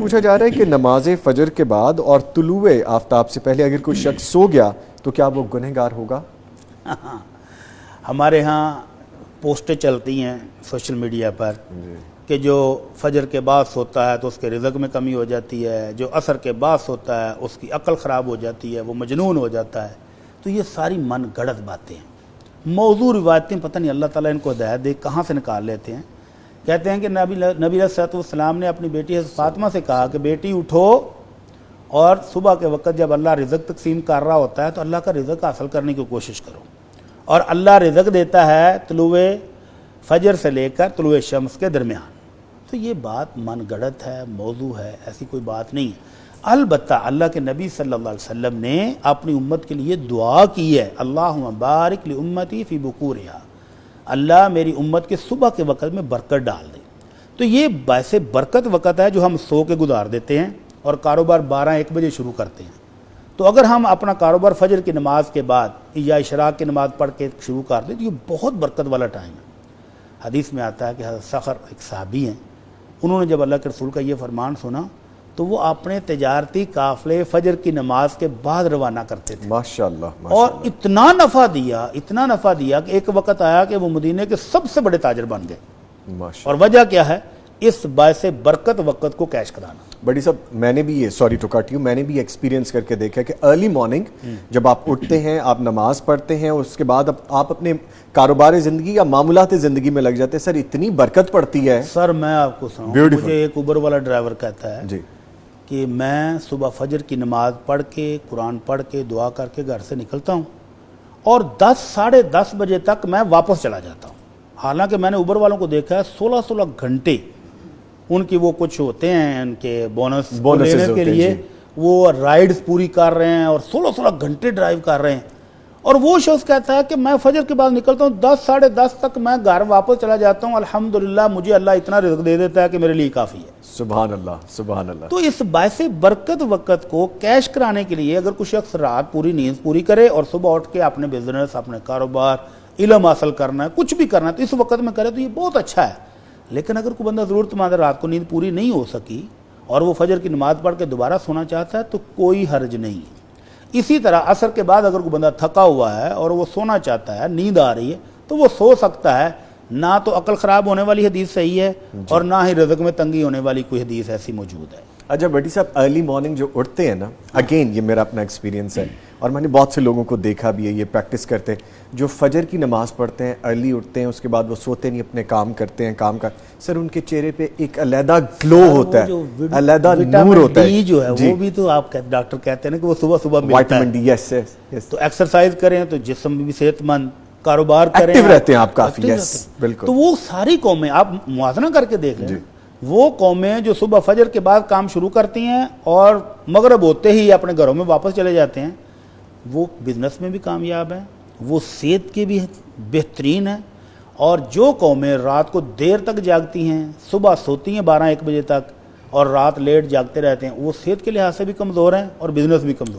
پوچھا جا رہا ہے کہ نماز فجر کے بعد اور طلوع آفتاب سے پہلے اگر کوئی شخص سو گیا تو کیا وہ گنہگار ہوگا؟ ہمارے ہاں پوسٹیں چلتی ہیں سوشل میڈیا پر کہ جو فجر کے بعد سوتا ہے تو اس کے رزق میں کمی ہو جاتی ہے، جو عصر کے بعد سوتا ہے اس کی عقل خراب ہو جاتی ہے، وہ مجنون ہو جاتا ہے۔ تو یہ ساری من گڑت باتیں ہیں، موضوع روایتیں، پتہ نہیں اللہ تعالیٰ ان کو ہدایت دے کہاں سے نکال لیتے ہیں۔ کہتے ہیں کہ نبی علیہ السلام نے اپنی بیٹی حضرت فاطمہ سے کہا کہ بیٹی اٹھو، اور صبح کے وقت جب اللہ رزق تقسیم کر رہا ہوتا ہے تو اللہ کا رزق حاصل کرنے کی کوشش کرو، اور اللہ رزق دیتا ہے طلوع فجر سے لے کر طلوع شمس کے درمیان۔ تو یہ بات من گڑت ہے، موضوع ہے، ایسی کوئی بات نہیں۔ البتہ اللہ کے نبی صلی اللہ علیہ وسلم نے اپنی امت کے لیے دعا کی ہے، اللہم بارک لامتی فی بکورہا، اللہ میری امت کے صبح کے وقت میں برکت ڈال دے۔ تو یہ باعث برکت وقت ہے جو ہم سو کے گزار دیتے ہیں اور کاروبار 12-1 بجے شروع کرتے ہیں۔ تو اگر ہم اپنا کاروبار فجر کی نماز کے بعد یا اشراق کی نماز پڑھ کے شروع کر دیں تو یہ بہت برکت والا ٹائم ہے۔ حدیث میں آتا ہے کہ حضرت صخر ایک صحابی ہیں، انہوں نے جب اللہ کے رسول کا یہ فرمان سنا تو وہ اپنے تجارتی قافلے فجر کی نماز کے بعد روانہ کرتے تھے، ماشاءاللہ اور اتنا نفع دیا کہ ایک وقت آیا کہ وہ مدینے کے سب سے بڑے تاجر بن گئے۔ اور وجہ کیا ہے؟ اس باعث برکت وقت کو کیش کرانا۔ بڑی صاحب، میں نے بھی یہ سوری ٹو کٹ یو، میں نے بھی ایکسپیرینس کر کے دیکھا کہ ارلی مارننگ جب آپ اٹھتے ہیں، آپ نماز پڑھتے ہیں، اس کے بعد آپ اپنے کاروبار زندگی یا معاملات زندگی میں لگ جاتے ہیں، سر اتنی برکت پڑتی ہے۔ سر میں آپ کو سناؤں، مجھے ایک اوبر والا ڈرائیور کہتا ہے جی کہ میں صبح فجر کی نماز پڑھ کے قرآن پڑھ کے دعا کر کے گھر سے نکلتا ہوں اور 10-10:30 بجے تک میں واپس چلا جاتا ہوں۔ حالانکہ میں نے اوبر والوں کو دیکھا ہے 16 گھنٹے ان کی وہ کچھ ہوتے ہیں ان کے بونس لینے کے لیے، وہ رائڈز پوری کر رہے ہیں اور 16 گھنٹے ڈرائیو کر رہے ہیں، اور وہ شخص کہتا ہے کہ میں فجر کے بعد نکلتا ہوں 10-10:30 تک میں گھر واپس چلا جاتا ہوں، الحمدللہ مجھے اللہ اتنا رزق دے دیتا ہے کہ میرے لیے کافی ہے۔ سبحان اللہ، سبحان اللہ۔ تو اس باعث برکت وقت کو کیش کرانے کے لیے اگر کوئی شخص رات پوری نیند پوری کرے اور صبح اٹھ کے اپنے بزنس، اپنے کاروبار، علم حاصل کرنا ہے، کچھ بھی کرنا ہے تو اس وقت میں کرے تو یہ بہت اچھا ہے۔ لیکن اگر کوئی بندہ ضرورت مند رات کو نیند پوری نہیں ہو سکی اور وہ فجر کی نماز پڑھ کے دوبارہ سونا چاہتا ہے تو کوئی حرج نہیں ہے۔ اسی طرح عصر کے بعد اگر کوئی بندہ تھکا ہوا ہے اور وہ سونا چاہتا ہے، نیند آ رہی ہے تو وہ سو سکتا ہے، نہ تو عقل خراب ہونے والی حدیث صحیح ہے اور نہ ہی رزق میں تنگی ہونے والی کوئی حدیث ایسی موجود ہے۔ اچھا بھٹی صاحب، ارلی مارننگ جو اٹھتے ہیں نا، اگین یہ میرا اپنا ایکسپیرینس ہے اور میں نے بہت سے لوگوں کو دیکھا بھی ہے یہ پریکٹس کرتے ہیں، جو فجر کی نماز پڑھتے ہیں، ارلی اٹھتے ہیں، اس کے بعد وہ سوتے نہیں، اپنے کام کرتے ہیں، سر ان کے چہرے پہ ایک علیحدہ گلو ہوتا ہے، علیحدہ نور ہوتا ہے جو ہے وہ بھی تو آپ ڈاکٹر کہتے ہیں کہ وہ صبح ملتا ہے۔ وائٹامن ڈی، یس یس۔ تو ایکسرسائز کریں تو جسم بھی صحت مند، کاروبار کریں، ایکٹیو رہتے ہیں آپ کافی، یس بالکل۔ تو وہ ساری قومیں آپ موازنہ کر کے دیکھ لیں، وہ قومیں جو صبح فجر کے بعد کام شروع کرتی ہیں اور مغرب ہوتے ہی اپنے گھروں میں واپس چلے جاتے ہیں، وہ بزنس میں بھی کامیاب ہیں، وہ صحت کے بھی بہترین ہیں، اور جو قومیں رات کو دیر تک جاگتی ہیں، صبح سوتی ہیں 12-1 بجے تک اور رات لیٹ جاگتے رہتے ہیں، وہ صحت کے لحاظ سے بھی کمزور ہیں اور بزنس بھی کمزور۔